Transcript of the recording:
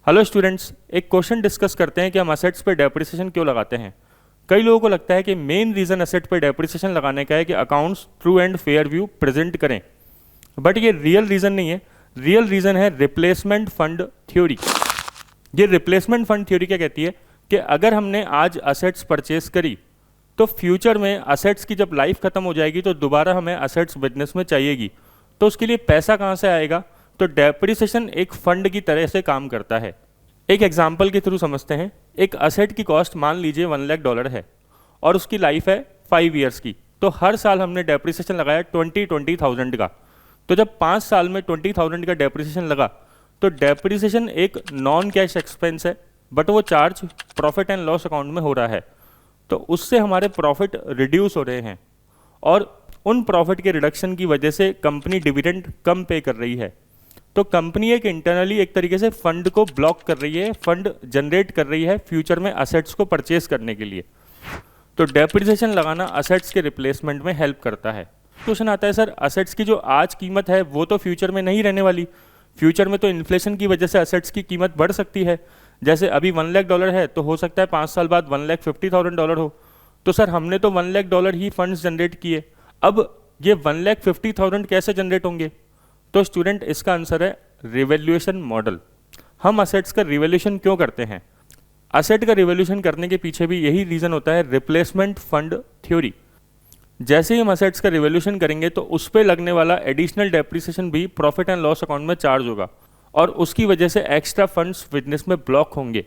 Hello students, एक question discuss करते हैं कि हम असेट्स पे डेप्रिसिएशन क्यों लगाते हैं। कई लोगों को लगता है कि मेन रीज़न असेट पे डेप्रिसिएशन लगाने का है कि accounts true and fair view present करें, बट ये रियल रीज़न नहीं है। रियल रीज़न है रिप्लेसमेंट फंड थ्योरी। ये रिप्लेसमेंट फंड थ्योरी क्या कहती है कि अगर हमने आज असेट्स परचेस करी तो फ्यूचर में असेट्स की जब लाइफ खत्म हो जाएगी तो दोबारा हमें असेट्स बिजनेस में चाहिएगी, तो उसके लिए पैसा कहाँ से आएगा। तो डेप्रिसिएशन एक फंड की तरह से काम करता है। एक एग्जाम्पल के थ्रू समझते हैं। एक असेट की कॉस्ट मान लीजिए $1 लाख है और उसकी लाइफ है 5 ईयर्स की, तो हर साल हमने डेप्रिसिएशन लगाया 20,000 का। तो जब 5 साल में 20,000 का डेप्रिसिएशन लगा तो डेप्रिसिएशन एक नॉन कैश एक्सपेंस है, बट वो charge profit and loss account में हो रहा है, तो उससे हमारे प्रॉफिट रिड्यूस हो रहे हैं और उन प्रॉफिट के रिडक्शन की वजह से कंपनी डिविडेंड कम पे कर रही है। तो कंपनी एक इंटरनली एक तरीके से फंड को ब्लॉक कर रही है, फंड जनरेट कर रही है फ्यूचर में असेट्स को परचेस करने के लिए। तो डेप्रिसिएशन लगाना असेट्स के रिप्लेसमेंट में हेल्प करता है। क्वेश्चन आता है, सर असेट्स की जो आज कीमत है वो तो फ्यूचर में नहीं रहने वाली, फ्यूचर में तो इन्फ्लेशन की वजह से असेट्स की कीमत बढ़ सकती है। जैसे अभी $1 लाख है तो हो सकता है 5 साल बाद $1,50,000 हो। तो सर हमने तो $1 लाख ही फंड्स जनरेट किए, अब ये $1,50,000 कैसे जनरेट होंगे। तो स्टूडेंट इसका आंसर है रिवैल्यूएशन मॉडल। हम असेट्स का रिवैल्यूएशन क्यों करते हैं? असेट का रिवैल्यूएशन करने के पीछे भी यही रीज़न होता है, रिप्लेसमेंट फंड थ्योरी। जैसे ही हम असेट्स का रिवैल्यूएशन करेंगे तो उस पर लगने वाला एडिशनल डेप्रिसिएशन भी प्रॉफिट एंड लॉस अकाउंट में चार्ज होगा और उसकी वजह से एक्स्ट्रा फंड्स बिजनेस में ब्लॉक होंगे।